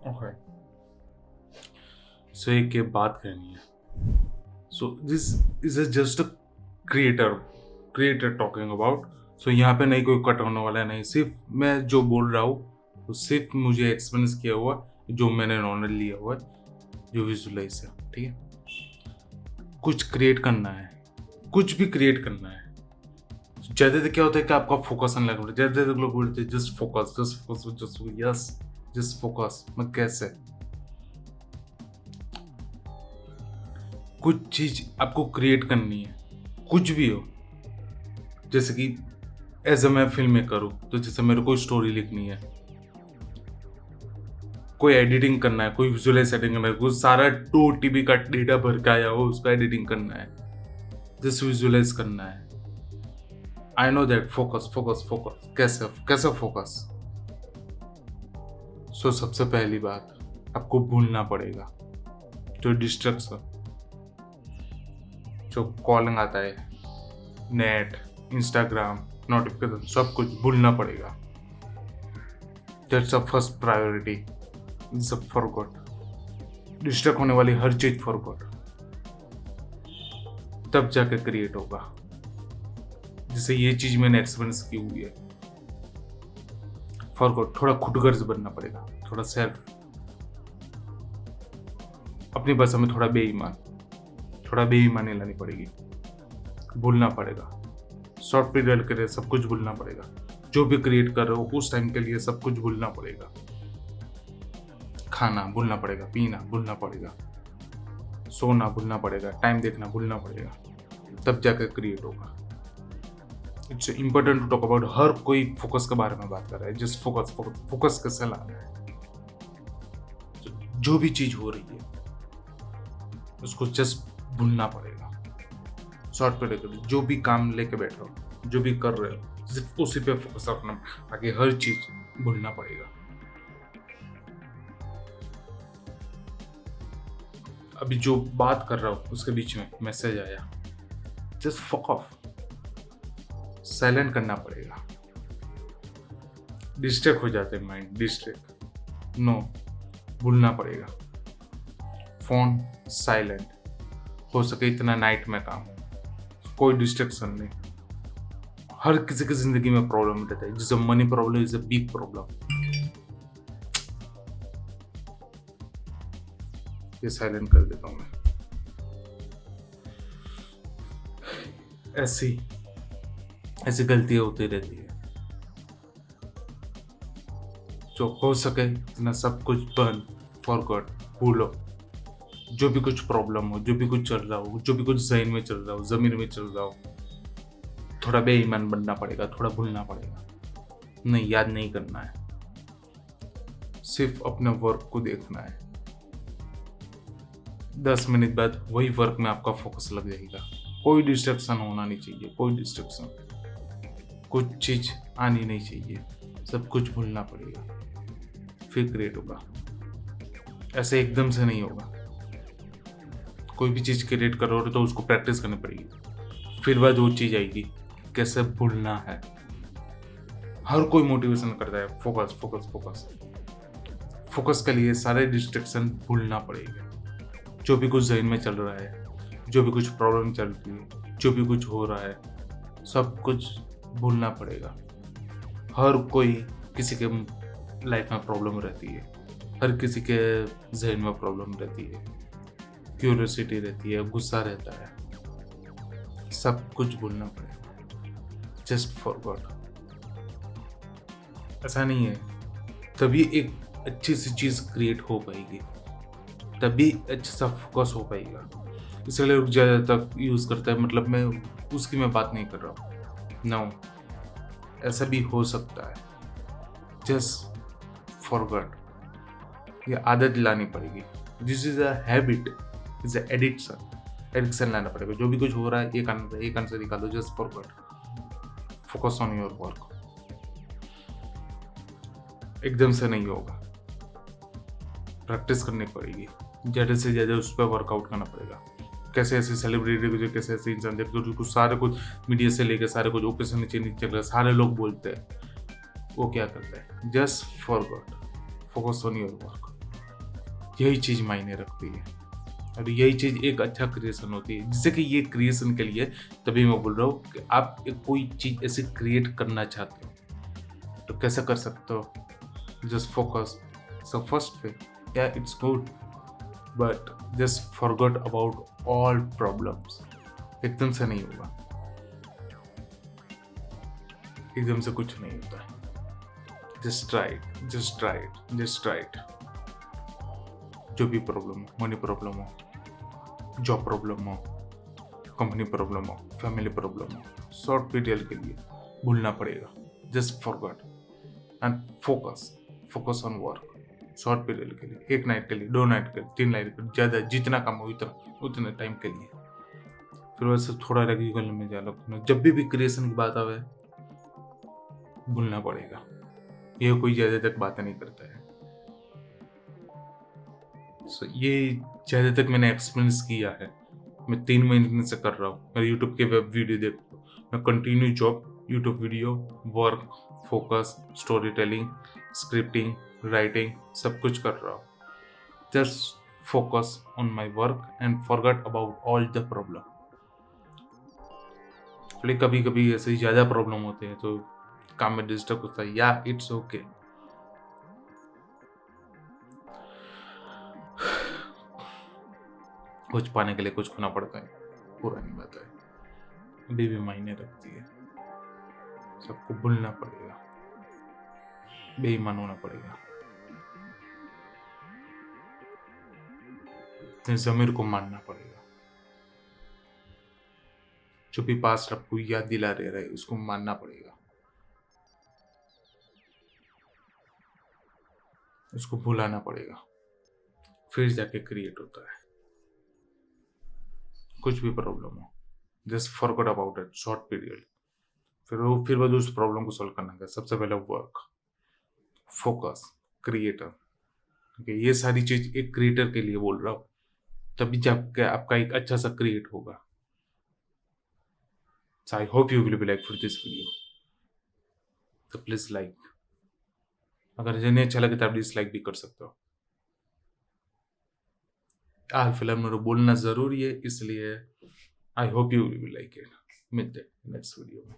Okay, सो एक ये बात कहनी है। So this is just a creator creator talking about. So यहाँ पे नहीं कोई कट होने वाला है, नहीं, सिर्फ मैं जो बोल रहा हूँ वो सिर्फ मुझे एक्सपीरियंस किया हुआ, जो मैंने नॉलेज लिया हुआ है, जो विजुलाइज है, ठीक है। कुछ क्रिएट करना है, कुछ भी क्रिएट करना है, ज़्यादा क्या होता है कि आपका फोकस नहीं लग रहा है। ज़्यादा लोग बोलते हैं just focus just focus just yes just focus. मैं कैसे कुछ चीज आपको क्रिएट करनी है, कुछ भी हो। जैसे कि एज अ मैं फिल्म मेकर हूँ, तो जैसे मेरे को स्टोरी लिखनी है, कोई एडिटिंग करना है, कोई विजुअलाइज सेटिंग करना है, कोई सारा 2 TB का डेटा भर के आया हो उसका एडिटिंग करना है, जस्ट विजुअलाइज करना है। I know that focus focus focus कैसे कैसे फोकस। सो सबसे पहली बात, आपको भूलना पड़ेगा जो डिस्ट्रक्शन, जो कॉलिंग आता है, नेट, इंस्टाग्राम, नोटिफिकेशन, सब कुछ भूलना पड़ेगा। That's a first priority. सब फॉरगॉट, डिस्ट्रैक्ट होने वाली हर चीज फॉरगॉट, तब जाके क्रिएट होगा। जैसे ये चीज मैंने एक्सपीरियंस की हुई है। फॉरगॉट, थोड़ा खुदगर्ज बनना पड़ेगा, थोड़ा सेल्फ, अपनी भाषा में थोड़ा बेईमानी लानी पड़ेगी, भूलना पड़ेगा। शॉर्ट पीरियड के लिए सब कुछ भूलना पड़ेगा। जो भी क्रिएट कर रहे हो उस टाइम के लिए सब कुछ भूलना पड़ेगा। खाना भूलना पड़ेगा, पीना भूलना पड़ेगा, सोना भूलना पड़ेगा, टाइम देखना भूलना पड़ेगा, तब जाकर क्रिएट होगा। It's important to talk about. हर कोई फोकस के बारे में बात कर रहा है, जस्ट फोकस फोकस फोकस कैसे लाना है। जो भी चीज हो रही है उसको जस्ट भूलना पड़ेगा। शॉर्ट पीरियड जो भी काम लेके बैठ रहे हो, जो भी कर रहे हो, सिर्फ उसी पे फोकस रखना, आगे हर चीज भूलना पड़ेगा। अभी जो बात कर रहा हूँ उसके बीच में मैसेज आया, जस्ट फक ऑफ, साइलेंट करना पड़ेगा। डिस्ट्रैक्ट हो जाते हैं माइंड, डिस्ट्रैक्ट, नो, भूलना पड़ेगा। फोन साइलेंट, हो सके इतना नाइट में काम, कोई डिस्ट्रैक्शन नहीं। हर किसी की जिंदगी में प्रॉब्लम रहता है, जैसे money problem is a big problem. ये साइलेंट कर देता हूं मैं। ऐसी गलतियां होती रहती है। जो हो सके इतना सब कुछ बंद, फॉरगॉट, भूलो। जो भी कुछ प्रॉब्लम हो, जो भी कुछ चल रहा हो, जो भी कुछ जहन में चल रहा हो, जमीन में चल रहा हो, थोड़ा बेईमान बनना पड़ेगा, थोड़ा भूलना पड़ेगा। नहीं, याद नहीं करना है, सिर्फ अपने वर्क को देखना है। 10 मिनट बाद वही वर्क में आपका फोकस लग जाएगा। कोई डिस्ट्रैक्शन होना नहीं चाहिए, कोई डिस्ट्रैक्शन, कुछ चीज आनी नहीं चाहिए, सब कुछ भूलना पड़ेगा, फिर क्रिएट होगा। ऐसे एकदम से नहीं होगा। कोई भी चीज क्रिएट करो तो उसको प्रैक्टिस करनी पड़ेगी, फिर बाद वो चीज आएगी कैसे भूलना है। हर कोई मोटिवेशन करता है फोकस फोकस फोकस। फोकस के लिए सारे डिस्ट्रैक्शन भूलना पड़ेगा। जो भी कुछ जहन में चल रहा है, जो भी कुछ प्रॉब्लम चल रही है, जो भी कुछ हो रहा है, सब कुछ भूलना पड़ेगा। हर कोई, किसी के लाइफ में प्रॉब्लम रहती है, हर किसी के जहन में प्रॉब्लम रहती है, क्यूरियोसिटी रहती है, गुस्सा रहता है, सब कुछ भूलना पड़ेगा, जस्ट फॉरगॉट। ऐसा नहीं है, तभी एक अच्छी सी चीज क्रिएट हो पाएगी, तभी अच्छा सा फोकस हो पाएगा। इसलिए लोग ज़्यादा तक यूज़ करता है, मतलब मैं उसकी मैं बात नहीं कर रहा हूँ, नो, ऐसा भी हो सकता है, जस्ट फॉरगॉट। ये आदत लानी पड़ेगी। This is a habit, is a addiction लाना पड़ेगा। जो भी कुछ हो रहा है एक कान से निकालो, just forgot, focus on your work. एकदम से नहीं होगा, प्रैक्टिस करनी पड़ेगी, ज़्यादा से ज़्यादा उस पर वर्कआउट करना पड़ेगा। कैसे ऐसे सेलिब्रिटी को, कैसे ऐसे इंसान देखते जो सारे कुछ मीडिया से लेकर सारे कुछ ऊपर से नीचे नीचे कर सारे लोग बोलते हैं, वो क्या करता है, just forgot, focus on your work. यही चीज़ मायने रखती है और यही चीज़ एक अच्छा क्रिएशन होती है। जिससे कि ये क्रिएशन के लिए तभी मैं बोल रहा हूँ कि आप एक कोई चीज़ ऐसे क्रिएट करना चाहते हो तो कैसे कर सकते हो? Just focus. So first way, yeah it's good, but just forgot about all problems. एकदम से नहीं होगा, एकदम से कुछ नहीं होता है। Just try it, just try it, just try it. जो भी प्रॉब्लम हो, मनी प्रॉब्लम हो, जॉब प्रॉब्लम हो, कंपनी प्रॉब्लम हो, फैमिली प्रॉब्लम हो, शॉर्ट पीरियड के लिए भूलना पड़ेगा। Just forgot and focus, focus on work. Short period के लिए, 1 नाइट के लिए, 2 नाइट के लिए, 3 नाइट के लिए, ज़्यादा जितना कम हो उतने टाइम के लिए। फिर वैसे थोड़ा रेगुलर में जा लो। जब भी क्रिएशन की बात आवे भूलना पड़ेगा। ये कोई ज़्यादा तक बातें नहीं करता है। ये ज़्यादा तक मैंने एक्सपीरियंस किया है। मैं 3 महीने से कर रहा हूँ। मैं यूट्यूब के वेब वीडियो देखता हूँ, मैं continue job, YouTube video, work, focus, story telling, scripting, writing, सब कुछ कर रहा हूँ। Just focus on my work and forget about all the problem. कभी कभी ऐसे ही ज़्यादा प्रॉब्लम होते हैं तो काम में डिस्टर्ब होता है, या इट्स ओके। कुछ पाने के लिए कुछ खोना पड़ता है, पुरानी बात है, अभी भी मायने रखती है। सबको भूलना पड़ेगा, बेईमान होना पड़ेगा, अपने ज़मीर को मानना पड़ेगा। जो भी पास्ट आपको याद दिला रहा है उसको मानना पड़ेगा, उसको भुलाना पड़ेगा, फिर जाके क्रिएट होता है। कुछ भी प्रॉब्लम हो, just forgot about it, short period. फिर बाद उस प्रॉब्लम को सॉल्व करना है। सबसे पहले वर्क, फोकस, क्रिएटर। ये सारी चीज एक क्रिएटर के लिए बोल रहा हूँ, तभी जाके आपका एक अच्छा सा क्रिएट होगा। So I hope you will be like for this video. तो प्लीज लाइक, अगर जिन्हें अच्छा लगे तो आप डिसलाइक भी कर सकते हो। हाल फिलहाल मेरे बोलना जरूरी है, इसलिए I hope you will like it. मिलते हैं नेक्स्ट वीडियो में।